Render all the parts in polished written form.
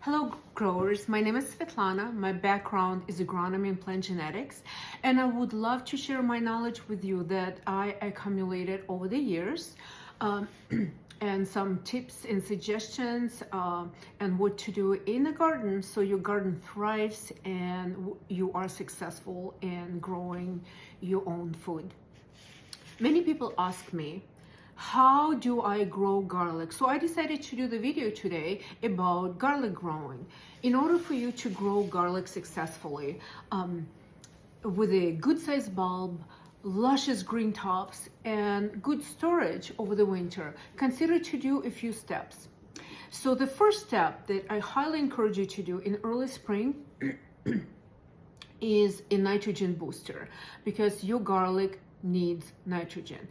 Hello growers, my name is Svetlana. My background is agronomy and plant genetics, and I would love to share my knowledge with you that I accumulated over the years, and some tips and suggestions and what to do in the garden so your garden thrives and you are successful in growing your own food. Many people ask me, how do I grow garlic? So I decided to do the video today about garlic growing. In order for you to grow garlic successfully with a good sized bulb, luscious green tops, and good storage over the winter, consider to do a few steps. So the first step that I highly encourage you to do in early spring is a nitrogen booster, because your garlic needs nitrogen.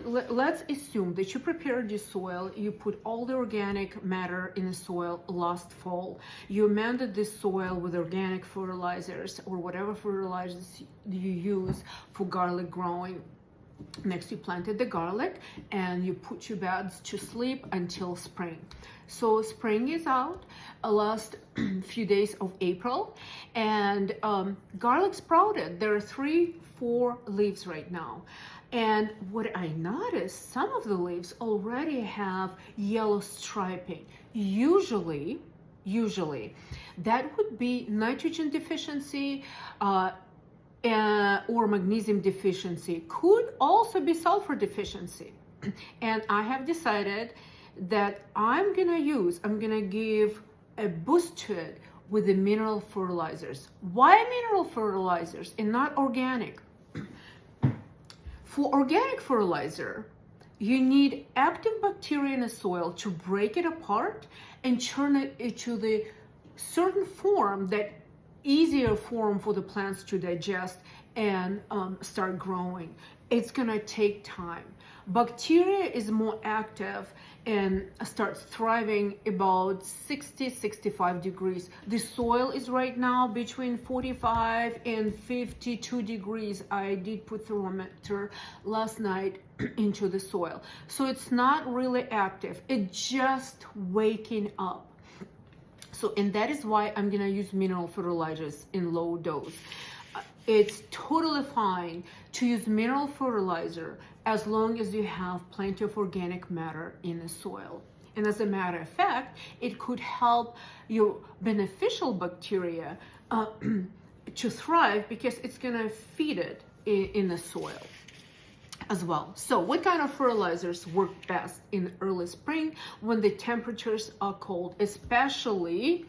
Let's assume that you prepared your soil, you put all the organic matter in the soil last fall, you amended the soil with organic fertilizers or whatever fertilizers you use for garlic growing. Next, you planted the garlic and you put your beds to sleep until spring. So spring is out, last few days of April, and garlic sprouted. There are 3-4 leaves right now. And what I noticed, some of the leaves already have yellow striping. Usually that would be nitrogen deficiency or magnesium deficiency. Could also be sulfur deficiency. And I have decided that I'm gonna give a boost to it with the mineral fertilizers. Why mineral fertilizers and not organic? For organic fertilizer, you need active bacteria in the soil to break it apart and turn it into the certain form, that easier form for the plants to digest and start growing. It's gonna take time. Bacteria is more active and starts thriving about 60-65 degrees. The soil is right now between 45 and 52 degrees. I did put thermometer last night into the soil. So it's not really active. It's just waking up. So, and that is why I'm gonna use mineral fertilizers in low dose. It's totally fine to use mineral fertilizer as long as you have plenty of organic matter in the soil. And as a matter of fact, it could help your beneficial bacteria to thrive, because it's gonna feed it in the soil as well. So what kind of fertilizers work best in early spring when the temperatures are cold, especially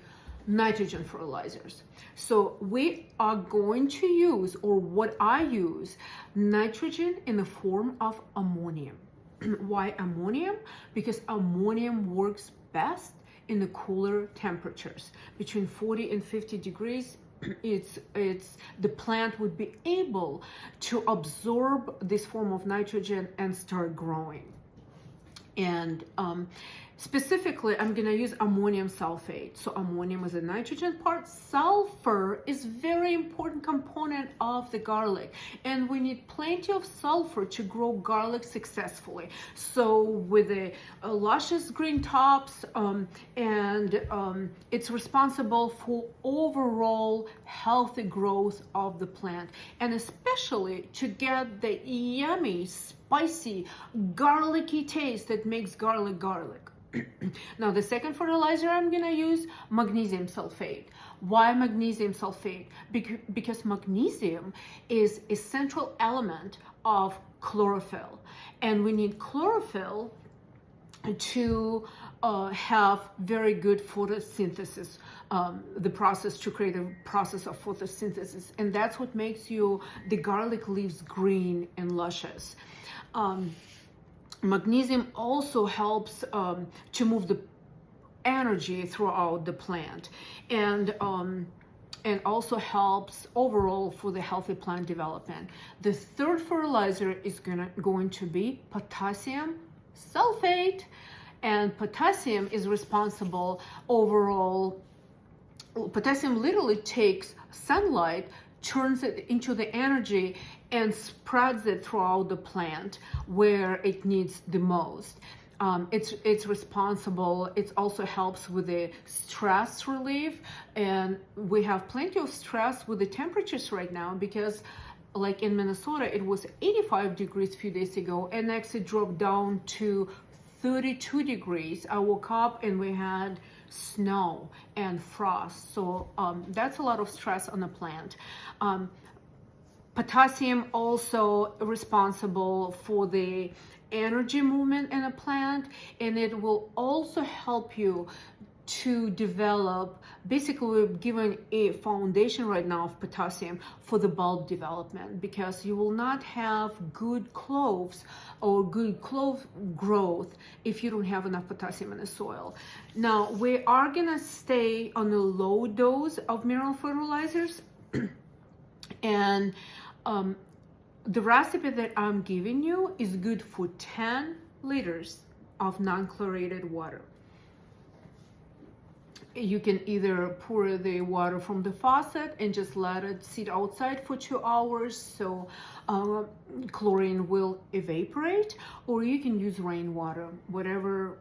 nitrogen fertilizers? So we are going to use, or what I use, nitrogen in the form of ammonium. Why ammonium? Because ammonium works best in the cooler temperatures between 40 and 50 degrees. The plant would be able to absorb this form of nitrogen and start growing. And specifically, I'm going to use ammonium sulfate. So ammonium is a nitrogen part. Sulfur is very important component of the garlic, and we need plenty of sulfur to grow garlic successfully. So with the luscious green tops, it's responsible for overall healthy growth of the plant, and especially to get the yummy, spicy, garlicky taste that makes garlic garlic. Now, the second fertilizer I'm gonna use, magnesium sulfate. Why magnesium sulfate? Because magnesium is a central element of chlorophyll, and we need chlorophyll to have very good photosynthesis, the process to create a process of photosynthesis, and that's what makes the garlic leaves green and luscious. Magnesium also helps to move the energy throughout the plant, and also helps overall for the healthy plant development. The third fertilizer is going to be potassium sulfate, and potassium is responsible overall. Potassium literally takes sunlight, turns it into the energy, and spreads it throughout the plant where it needs the most. It's responsible. It also helps with the stress relief, and we have plenty of stress with the temperatures right now because, like in Minnesota, it was 85 degrees a few days ago, and next it dropped down to 32 degrees. I woke up and we had snow and frost, so that's a lot of stress on the plant. Potassium also responsible for the energy movement in a plant, and it will also help you to develop, basically we're given a foundation right now of potassium for the bulb development, because you will not have good cloves or good clove growth if you don't have enough potassium in the soil. Now we are gonna stay on a low dose of mineral fertilizers and the recipe that I'm giving you is good for 10 liters of non-chlorinated water. You can either pour the water from the faucet and just let it sit outside for 2 hours so chlorine will evaporate, or you can use rainwater, whatever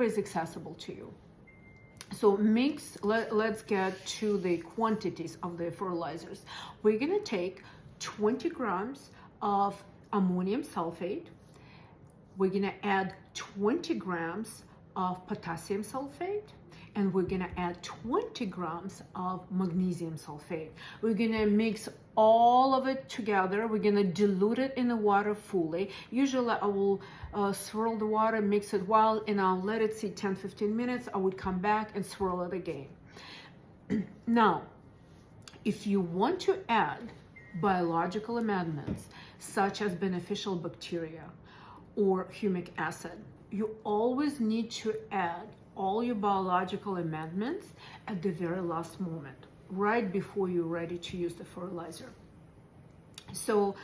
is accessible to you. So mix, let's get to the quantities of the fertilizers. We're gonna take 20 grams of ammonium sulfate. We're gonna add 20 grams of potassium sulfate, and we're gonna add 20 grams of magnesium sulfate. We're gonna mix all of it together. We're gonna dilute it in the water fully. Usually I will swirl the water, mix it well, and I'll let it sit 10-15 minutes. I would come back and swirl it again. Now, if you want to add biological amendments such as beneficial bacteria or humic acid, you always need to add all your biological amendments at the very last moment, right before you're ready to use the fertilizer. So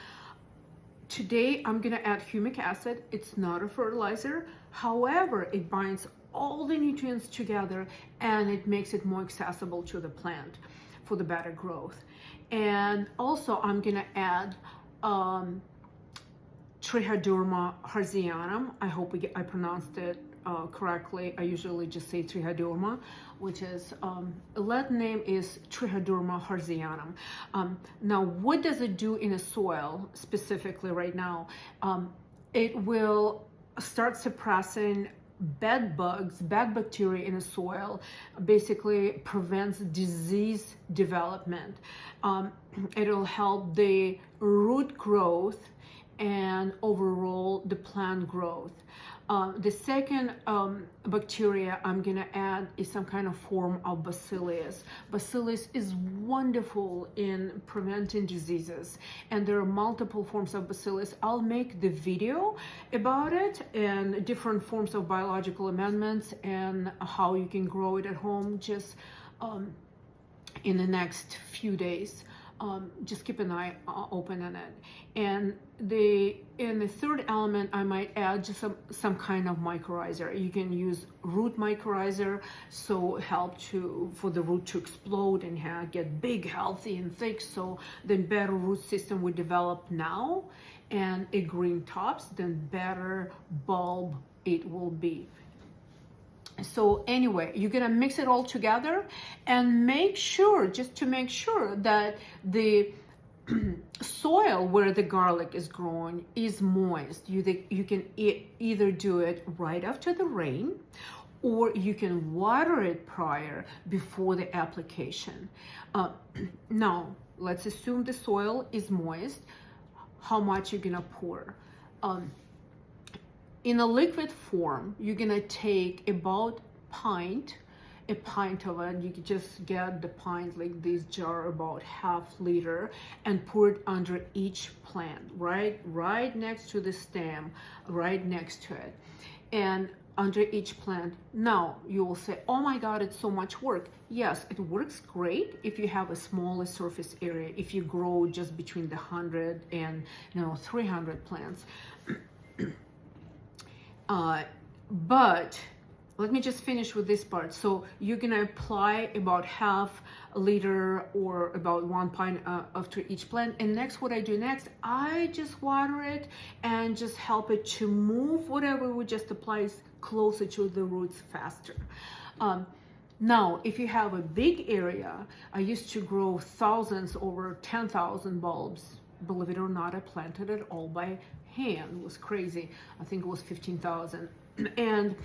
today I'm gonna add humic acid. It's not a fertilizer, however, it binds all the nutrients together and it makes it more accessible to the plant for the better growth. And also I'm gonna add Trichoderma hertzianum. I hope I pronounced it correctly. I usually just say Trichoderma, which is Latin name is Trichoderma hertzianum. Now, what does it do in a soil specifically right now? It will start suppressing bed bugs, bad bacteria in the soil, basically prevents disease development. It'll help the root growth and overall the plant growth. The second bacteria I'm gonna add is some kind of form of bacillus. Bacillus is wonderful in preventing diseases, and there are multiple forms of bacillus. I'll make the video about it and different forms of biological amendments and how you can grow it at home just in the next few days. Just keep an eye open on it. And in the third element, I might add just some kind of mycorrhizer. You can use root mycorrhizer, so help for the root to explode and get big, healthy, and thick. So the better root system we develop now, and a green tops, then better bulb it will be. So anyway, you're gonna mix it all together and make sure, just to make sure that the soil where the garlic is growing is moist. You can either do it right after the rain, or you can water it prior before the application. Now, let's assume the soil is moist. How much you're gonna pour? In a liquid form, you're gonna take about a pint of it. You can just get the pint, like this jar, about ½ liter, and pour it under each plant, right next to the stem, right next to it, and under each plant. Now you will say, oh my God, it's so much work. Yes, it works great if you have a smaller surface area, if you grow just between the 100 and 300 plants. But let me just finish with this part. So you're gonna apply about half a liter or about 1 pint after each plant. And next, what I do next, I just water it and just help it to move whatever we just applied closer to the roots faster. Now, if you have a big area, I used to grow thousands, over 10,000 bulbs. Believe it or not, I planted it all by hand. It was crazy. I think it was 15,000. And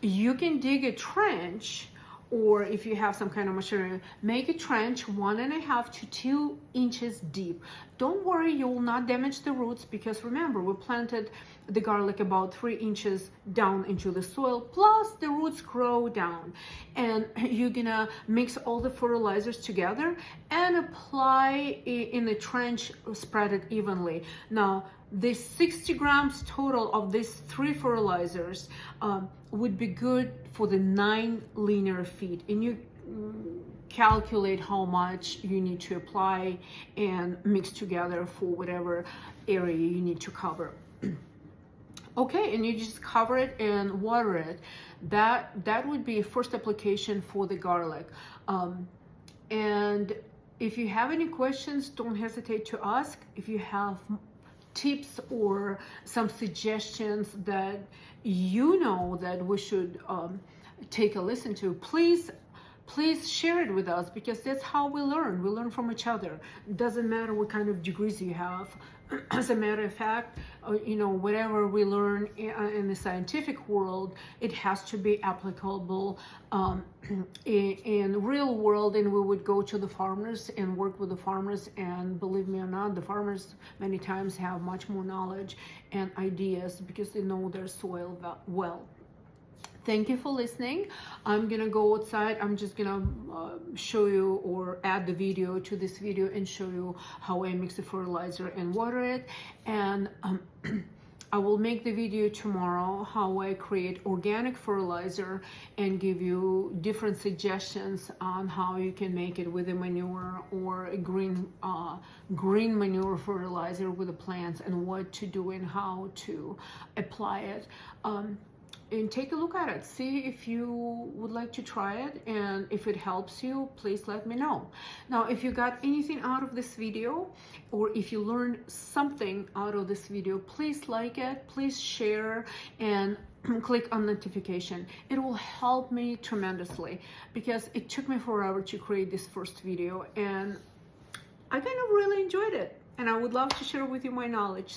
you can dig a trench, or if you have some kind of material, make a trench 1.5 to 2 inches deep. Don't worry, you will not damage the roots, because remember, we planted the garlic about 3 inches down into the soil, plus the roots grow down. And you're gonna mix all the fertilizers together and apply in the trench, spread it evenly. Now, the 60 grams total of these 3 fertilizers would be good for the 9 linear feet. And you calculate how much you need to apply and mix together for whatever area you need to cover. Okay, and you just cover it and water it. That would be a first application for the garlic. And if you have any questions, don't hesitate to ask. If you have tips or some suggestions that you know that we should take a listen to, please share it with us, because that's how we learn. We learn from each other. It doesn't matter what kind of degrees you have. As a matter of fact, whatever we learn in the scientific world, it has to be applicable in real world. And we would go to the farmers and work with the farmers, and believe me or not, the farmers many times have much more knowledge and ideas because they know their soil well. Thank you for listening. I'm gonna go outside. I'm just gonna show you or add the video to this video and show you how I mix the fertilizer and water it. And I will make the video tomorrow how I create organic fertilizer and give you different suggestions on how you can make it with a manure or a green manure fertilizer with the plants, and what to do and how to apply it. And take a look at it. See if you would like to try it, and if it helps you, please let me know. Now, if you got anything out of this video, or if you learned something out of this video, please like it, please share, and click on notification. It will help me tremendously, because it took me forever to create this first video, and I kind of really enjoyed it, and I would love to share with you my knowledge.